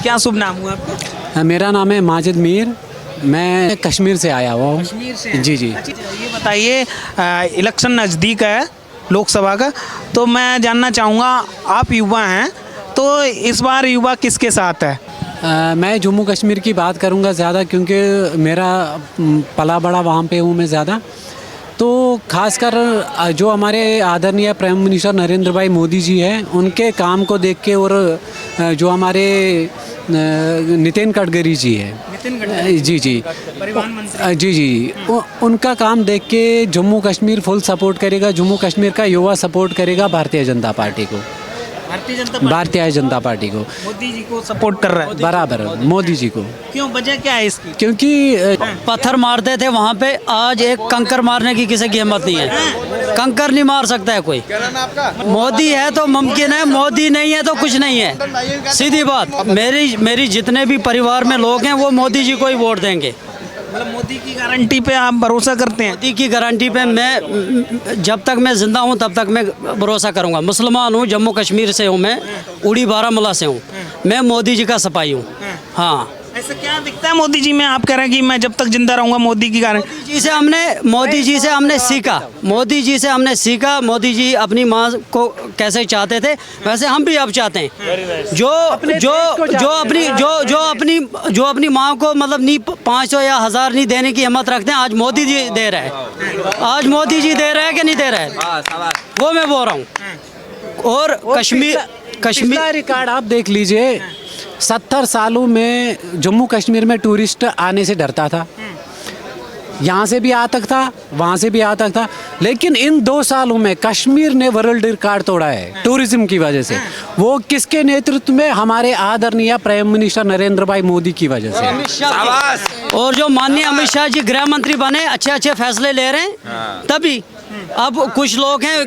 क्या शुभ नाम हुआ आपका? मेरा नाम है माजिद मीर, मैं कश्मीर से आया हुआ हूँ। कश्मीर से? जी जी। अच्छा, ये बताइए, इलेक्शन नज़दीक है लोकसभा का, तो मैं जानना चाहूँगा, आप युवा हैं तो इस बार युवा किसके साथ है? मैं जम्मू कश्मीर की बात करूँगा ज़्यादा, क्योंकि मेरा पला बड़ा वहाँ पे हूँ मैं ज़्यादा। तो खासकर जो हमारे आदरणीय प्राइम मिनिस्टर नरेंद्र भाई मोदी जी हैं, उनके काम को देख के, और जो हमारे नितिन गडकरी जी हैं, जी जी, परिवहन मंत्री, जी जी, उनका काम देख के जम्मू कश्मीर फुल सपोर्ट करेगा। जम्मू कश्मीर का युवा सपोर्ट करेगा भारतीय जनता पार्टी को, भारतीय जनता पार्टी को, मोदी जी को सपोर्ट कर रहा है बराबर मोदी जी को। क्यों, वजह क्या है इसकी? क्योंकि पत्थर मारते थे वहाँ पे, आज एक कंकर मारने की किसी की हिम्मत नहीं है। कंकर नहीं मार सकता है कोई। मोदी है तो मुमकिन है, मोदी नहीं है तो कुछ नहीं है, सीधी बात। मेरी जितने भी परिवार में लोग हैं वो मोदी जी को ही वोट देंगे। मतलब मोदी की गारंटी पे आप भरोसा करते हैं? मोदी की गारंटी पे मैं, जब तक मैं जिंदा हूँ तब तक मैं भरोसा करूँगा। मुसलमान हूँ, जम्मू कश्मीर से हूँ मैं, उड़ी बारामूला से हूँ मैं, मोदी जी का सिपाही हूँ। हाँ, ऐसा क्या दिखता है मोदी जी में, आप कह रहे हैं कि मैं जब तक जिंदा रहूंगा मोदी की गारंटी? मोदी जी से हमने सीखा, मोदी जी अपनी माँ को कैसे चाहते थे वैसे हम भी अब चाहते हैं। जो अपनी माँ को मतलब नहीं 500 या 1000 नहीं देने की हिम्मत रखते हैं, आज मोदी जी दे रहे हैं। आज मोदी जी दे रहे हैं कि नहीं दे रहे हैं, वो मैं बोल रहा हूँ। और कश्मीर रिकॉर्ड आप देख लीजिए, 70 सालों में जम्मू कश्मीर में टूरिस्ट आने से डरता था। यहाँ से भी आतंक था, वहाँ से भी आतंक था, लेकिन इन 2 सालों में कश्मीर ने वर्ल्ड रिकॉर्ड तोड़ा है टूरिज्म की वजह से। वो किसके नेतृत्व में? हमारे आदरणीय प्राइम मिनिस्टर नरेंद्र भाई मोदी की वजह से। और जो माननीय अमित शाह जी गृह मंत्री बने, अच्छे अच्छे फैसले ले रहे हैं तभी। अब कुछ लोग हैं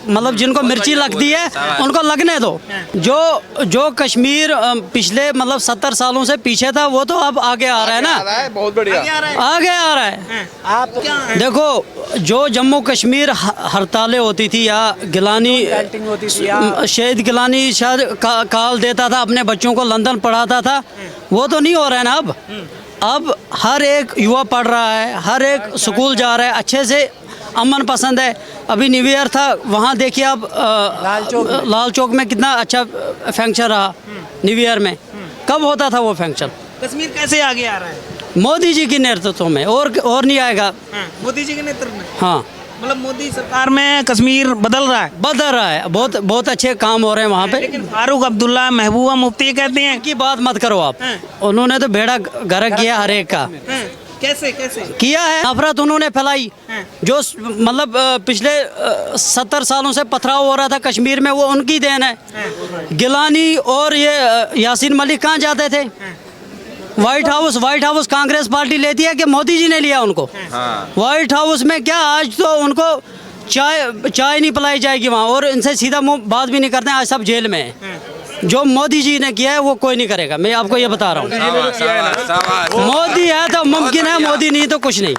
मतलब जिनको मिर्ची लगती है उनको लगने दो। जो कश्मीर पिछले मतलब 70 सालों से पीछे था, वो तो अब आगे आ रहा है ना, बहुत बढ़िया आगे आ रहा है। आप देखो, जो जम्मू कश्मीर हड़तालें होती थी या गिलानी, शहीद गिलानी शायद काल देता था, अपने बच्चों को लंदन पढ़ाता था, वो तो नहीं हो रहा है ना अब हर एक युवा पढ़ रहा है, हर एक स्कूल जा रहा है, अच्छे से अमन पसंद है। अभी न्यू ईयर था, वहाँ देखिए आप लाल चौक में कितना अच्छा फंक्शन रहा न्यू ईयर में। कब होता था वो फंक्शन? कश्मीर कैसे आगे आ रहा है? मोदी जी के नेतृत्व में, और नहीं आएगा। मोदी जी के नेतृत्व में? हाँ, मतलब मोदी सरकार में कश्मीर बदल रहा है, बहुत अच्छे काम हो रहे हैं वहाँ पे। लेकिन फारूक अब्दुल्ला, महबूबा मुफ्ती कहते हैं की बात मत करो आप। उन्होंने तो बेड़ा गर्क किया हर एक का। कैसे किया है? नफरत उन्होंने फैलाई। जो मतलब पिछले 70 सालों से पथराव हो रहा था कश्मीर में, वो उनकी देन है। गिलानी और ये यासीन मलिक कहाँ जाते थे? व्हाइट हाउस कांग्रेस पार्टी लेती है कि मोदी जी ने लिया उनको? व्हाइट हाउस में क्या, आज तो उनको चाय नहीं पिलाई जाएगी वहाँ, और इनसे सीधा मुंह बात भी नहीं करते हैं। आज सब जेल में है। जो मोदी जी ने किया है वो कोई नहीं करेगा, मैं आपको ये बता रहा हूँ। मोदी है तो मुमकिन है, मोदी नहीं तो कुछ नहीं,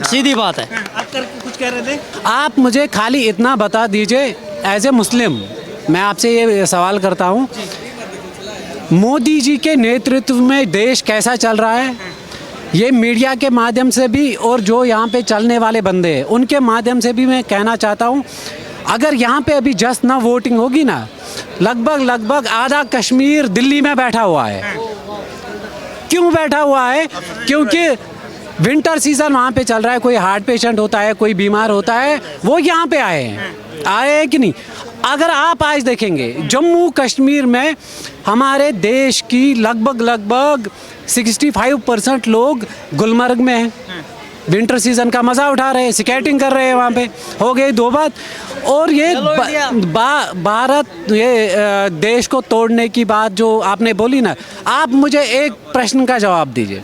सीधी बात है। आप कुछ कह रहे थे? आप मुझे खाली इतना बता दीजिए, एज ए मुस्लिम मैं आपसे ये सवाल करता हूँ, मोदी जी के नेतृत्व में देश कैसा चल रहा है? ये मीडिया के माध्यम से भी, और जो यहाँ पे चलने वाले बंदे हैं उनके माध्यम से भी मैं कहना चाहता हूँ, अगर यहाँ पे अभी जस्ट ना वोटिंग होगी ना, लगभग आधा कश्मीर दिल्ली में बैठा हुआ है। क्यों बैठा हुआ है? क्योंकि विंटर सीजन वहाँ पे चल रहा है, कोई हार्ट पेशेंट होता है, कोई बीमार होता है, वो यहाँ पे आए हैं कि नहीं? अगर आप आज देखेंगे जम्मू कश्मीर में हमारे देश की लगभग 65% लोग गुलमर्ग में हैं। विंटर सीजन का मज़ा उठा रहे हैं, स्केटिंग कर रहे हैं वहाँ पे। हो गई 2 बात। और ये भारत ये देश को तोड़ने की बात जो आपने बोली ना, आप मुझे एक प्रश्न का जवाब दीजिए।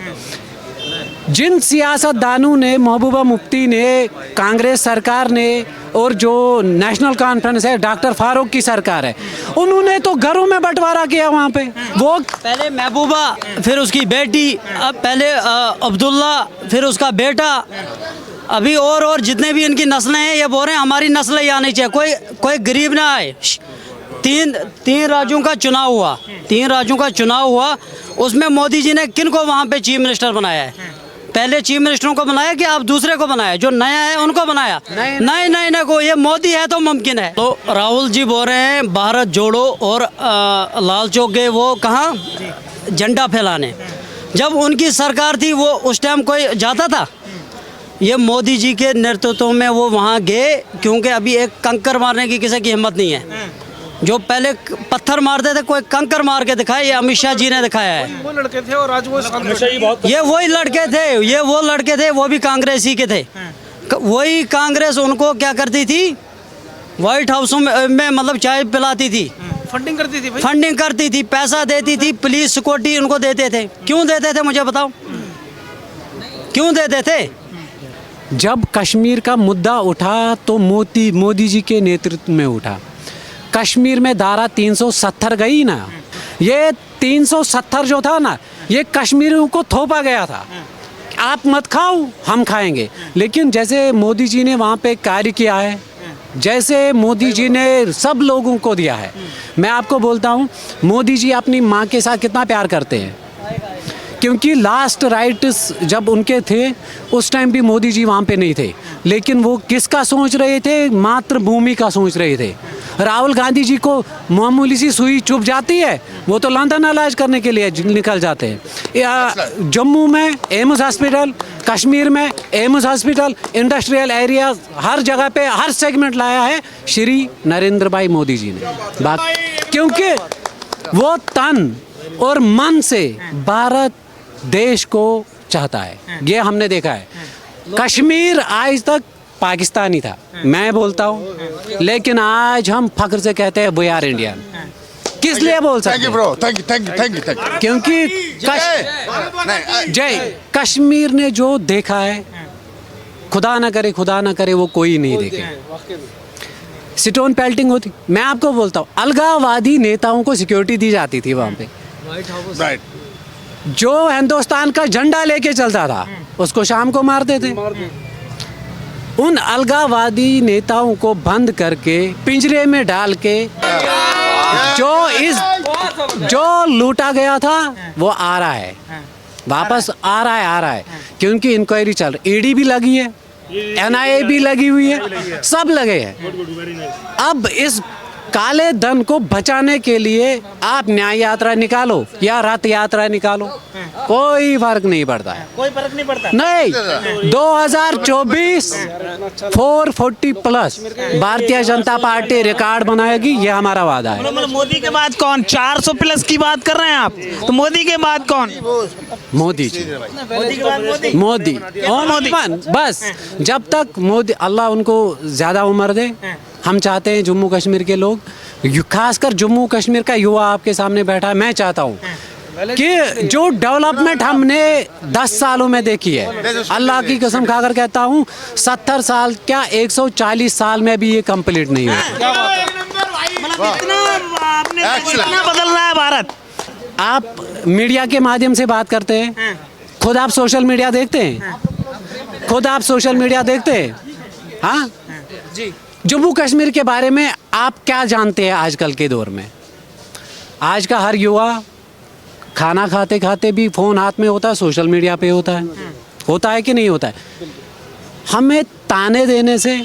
जिन सियासतदानों ने, महबूबा मुफ्ती ने, कांग्रेस सरकार ने, और जो नेशनल कॉन्फ्रेंस है, डॉक्टर फारूक की सरकार है, उन्होंने तो घरों में बंटवारा किया वहाँ पे। वो पहले महबूबा, फिर उसकी बेटी, अब पहले अब्दुल्ला, फिर उसका बेटा, अभी और जितने भी इनकी नस्लें हैं, ये बोल रहे हैं हमारी नस्लें ही आनी चाहिए, कोई गरीब ना आए। तीन राज्यों का चुनाव हुआ, 3 राज्यों का चुनाव हुआ। उसमें मोदी जी ने किन को वहाँ पे चीफ मिनिस्टर बनाया है? पहले चीफ मिनिस्टरों को बनाया कि आप दूसरे को बनाया? जो नया है उनको बनाया? नहीं को ये मोदी है तो मुमकिन है। तो राहुल जी बोल रहे हैं भारत जोड़ो और लाल चौक गए वो कहाँ झंडा फैलाने। जब उनकी सरकार थी वो उस टाइम कोई जाता था? ये मोदी जी के नेतृत्व में वो वहाँ गए, क्योंकि अभी एक कंकर मारने की किसी की हिम्मत नहीं है। जो पहले पत्थर मारते थे कोई कंकर मार के दिखाया, ये अमित शाह जी ने दिखाया है। वो लड़के थे और आज वो ये वही लड़के थे, ये वो लड़के थे, वो भी कांग्रेसी के थे। वही कांग्रेस उनको क्या करती थी? व्हाइट हाउस में मतलब चाय पिलाती थी, फंडिंग करती थी भाई। फंडिंग करती थी, पैसा देती थी, पुलिस सिक्योरिटी उनको देते थे। क्यों देते थे मुझे बताओ, क्यों देते थे? जब कश्मीर का मुद्दा उठा तो मोदी जी के नेतृत्व में उठा। कश्मीर में धारा 370 गई ना, ये 370 जो था ना, ये कश्मीरियों को थोपा गया था। आप मत खाओ, हम खाएंगे। लेकिन जैसे मोदी जी ने वहाँ पे कार्य किया है, जैसे मोदी जी ने सब लोगों को दिया है, मैं आपको बोलता हूँ मोदी जी अपनी माँ के साथ कितना प्यार करते हैं। क्योंकि लास्ट राइट्स जब उनके थे उस टाइम भी मोदी जी वहाँ पे नहीं थे, लेकिन वो किसका सोच रहे थे? मातृभूमि का सोच रहे थे। राहुल गांधी जी को मामूली सी सुई चुभ जाती है, वो तो लंदन इलाज करने के लिए निकल जाते हैं। जम्मू में एम्स हॉस्पिटल, कश्मीर में एम्स हॉस्पिटल, इंडस्ट्रियल एरिया, हर जगह पे हर सेगमेंट लाया है श्री नरेंद्र भाई मोदी जी ने। क्योंकि वो तन और मन से भारत देश को चाहता है, ये हमने देखा है। कश्मीर आज तक पाकिस्तानी था, मैं बोलता हूँ, लेकिन आज हम फख्र से कहते हैं वी आर इंडियन। किस लिए बोल सकते हैं? Thank you. क्योंकि जय कश्मीर ने जो देखा है, खुदा ना करे वो कोई नहीं देखे। स्टोन पेल्टिंग होती, मैं आपको बोलता हूँ, अलगाववादी नेताओं को सिक्योरिटी दी जाती थी वहाँ पे। राइट। जो हिंदुस्तान का झंडा लेके चलता था उसको शाम को मारते थे। उन अलगाववादी नेताओं को बंद करके पिंजरे में डाल के जो लूटा गया था वो आ रहा है, वापस आ रहा है। क्योंकि इंक्वायरी चल रही, ईडी भी लगी है, एनआईए भी लगी हुई है, सब लगे हैं। अब इस काले धन को बचाने के लिए आप न्याय यात्रा निकालो या रथ यात्रा निकालो, कोई फर्क नहीं पड़ता है। कोई फर्क नहीं पड़ता। नहीं, 2024 440 plus Bharatiya Janata party record बनाएगी, ये हमारा वादा है। मतलब मोदी के बाद कौन? 400 प्लस की बात कर रहे हैं आप, तो मोदी के बाद कौन? मोदी जी। मोदी के बाद मोदी और मोदी बस। जब तक मोदी, अल्लाह उनको ज्यादा उम्र दे। हम चाहते हैं जम्मू कश्मीर के लोग, खासकर जम्मू कश्मीर का युवा आपके सामने बैठा है, मैं चाहता हूँ कि जो डेवलपमेंट हमने 10 सालों में देखी है, अल्लाह की कसम खाकर कहता हूँ 70 साल क्या 140 साल में भी ये कंप्लीट नहीं हुआ। मतलब इतना बदल रहा है भारत। आप मीडिया के माध्यम से बात करते हैं, खुद आप सोशल मीडिया देखते हैं, हाँ जी। जम्मू कश्मीर के बारे में आप क्या जानते हैं? आजकल के दौर में आज का हर युवा खाना खाते खाते भी फोन हाथ में होता है, सोशल मीडिया पे होता है कि नहीं होता है? हमें ताने देने से,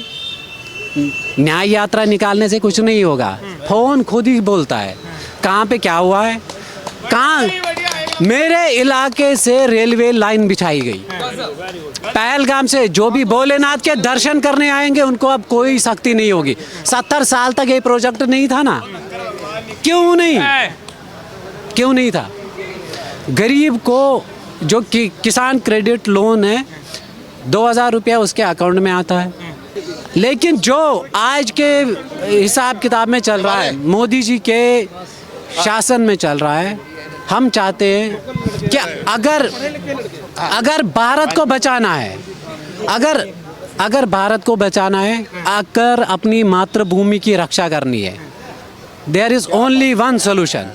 न्याय यात्रा निकालने से कुछ नहीं होगा। फोन खुद ही बोलता है कहाँ पे क्या हुआ है। कहाँ मेरे इलाके से रेलवे लाइन बिछाई गई, पहलगाम से जो भी भोलेनाथ के दर्शन करने आएंगे उनको अब कोई सख्ती नहीं होगी। 70 साल तक ये प्रोजेक्ट नहीं था ना, क्यों नहीं था? गरीब को जो किसान क्रेडिट लोन है 2000 रुपया उसके अकाउंट में आता है, लेकिन जो आज के हिसाब किताब में चल रहा है, मोदी जी के शासन में चल रहा है, हम चाहते हैं कि अगर भारत को बचाना है, अगर भारत को बचाना है, अगर अपनी मातृभूमि की रक्षा करनी है, there is only one solution,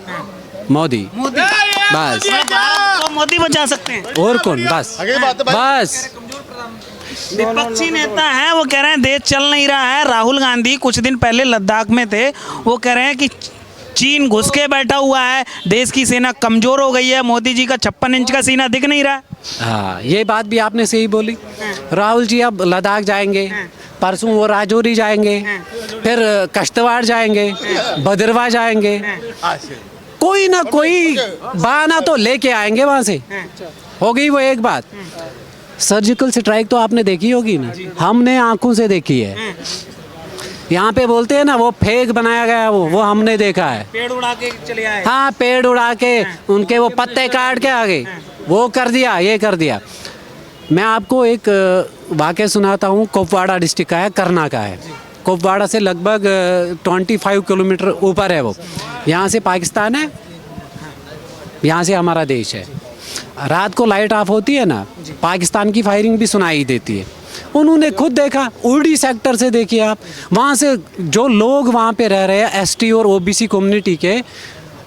Modi. बस भारत को मोदी बचा सकते हैं, और कौन? बस विपक्षी नेता हैं, वो कह रहे हैं देश चल नहीं रहा है। राहुल गांधी कुछ दिन पहले लद्दाख में थे, वो कह रहे हैं कि चीन घुस के बैठा हुआ है, देश की सेना कमजोर हो गई है, मोदी जी का 56 इंच का सीना दिख नहीं रहा। हाँ, ये बात भी आपने सही बोली। राहुल जी अब लद्दाख जाएंगे, परसों वो राजौरी जाएंगे, फिर कश्तवाड़ जाएंगे, भद्रवाह जाएंगे, कोई ना कोई बहाना तो लेके आएंगे वहाँ से। हो गई वो एक बात। सर्जिकल स्ट्राइक तो आपने देखी होगी ना, हमने आंखों से देखी है। यहाँ पे बोलते हैं ना वो फेक बनाया गया, वो हमने देखा है। पेड़ उड़ा के चले आए। हाँ, पेड़ उड़ा के उनके वो पत्ते काट के आ गए, वो कर दिया, ये कर दिया। मैं आपको एक वाक़या सुनाता हूँ, कुपवाड़ा डिस्ट्रिक्ट का है, करना का है। कुपवाड़ा से लगभग 25 किलोमीटर ऊपर है वो। यहाँ से पाकिस्तान है, यहाँ से हमारा देश है। रात को लाइट ऑफ होती है ना, पाकिस्तान की फायरिंग भी सुनाई देती है। उन्होंने खुद देखा, उड़ी सेक्टर से देखिए आप, वहाँ से जो लोग वहाँ पे रह रहे हैं एसटी और ओबीसी कम्युनिटी के,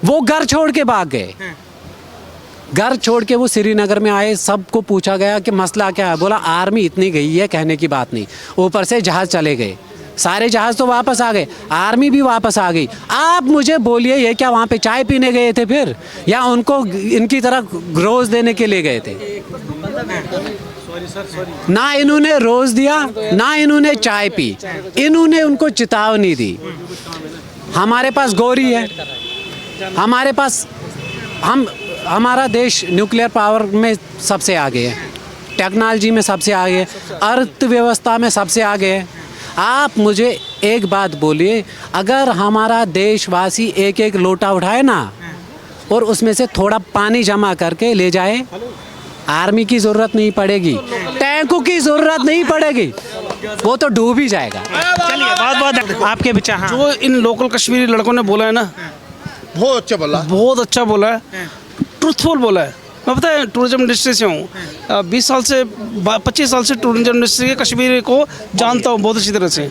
वो घर छोड़ के भाग गए। घर छोड़ के वो श्रीनगर में आए, सबको पूछा गया कि मसला क्या है। बोला आर्मी इतनी गई है, कहने की बात नहीं। ऊपर से जहाज़ चले गए, सारे जहाज़ तो वापस आ गए, आर्मी भी वापस आ गई। आप मुझे बोलिए, ये क्या वहाँ पे चाय पीने गए थे फिर, या उनको इनकी तरह रोज़ देने के लिए गए थे? ना इन्होंने रोज़ दिया, ना इन्होंने चाय पी, इन्होंने उनको चेतावनी दी। हमारे पास गौरी है, हमारे पास हमारा देश न्यूक्लियर पावर में सबसे आगे है, टेक्नोलॉजी में सबसे आगे है, अर्थव्यवस्था में सबसे आगे है। आप मुझे एक बात बोलिए, अगर हमारा देशवासी एक एक लोटा उठाए ना और उसमें से थोड़ा पानी जमा करके ले जाए, आर्मी की ज़रूरत नहीं पड़ेगी, टैंकों की ज़रूरत नहीं पड़ेगी, वो तो डूब ही जाएगा। चलिए, बहुत बहुत आपके विचार। हाँ। जो इन लोकल कश्मीरी लड़कों ने बोला है ना, बहुत अच्छा बोला, बहुत अच्छा बोला है, ट्रूथफुल बोला है। मैं पता है टूरिज्म इंडस्ट्री से हूँ, 20 साल से 25 साल से टूरिज्म इंडस्ट्री के कश्मीर को जानता हूँ बहुत अच्छी तरह से,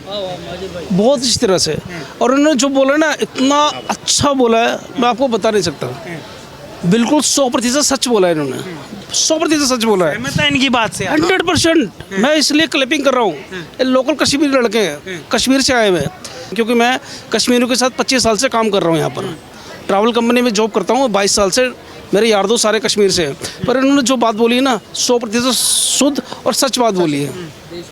बहुत अच्छी तरह से। और उन्होंने जो बोला ना, इतना अच्छा बोला है, मैं आपको बता नहीं सकता। बिल्कुल 100% सच बोला है इन्होंने, 100% सच बोला है। मैं इनकी बात से 100%। मैं इसलिए क्लिपिंग कर रहा हूँ, ये लोकल कश्मीरी लड़के हैं, कश्मीर से आए हुए हैं, क्योंकि मैं कश्मीरियों के साथ 25 साल से काम कर रहा हूँ। यहाँ पर ट्रैवल कंपनी में जॉब करता हूँ, 22 साल से। मेरे यार दोस्त सारे कश्मीर से हैं, पर इन्होंने जो बात बोली है ना, 100% शुद्ध और सच बात बोली है।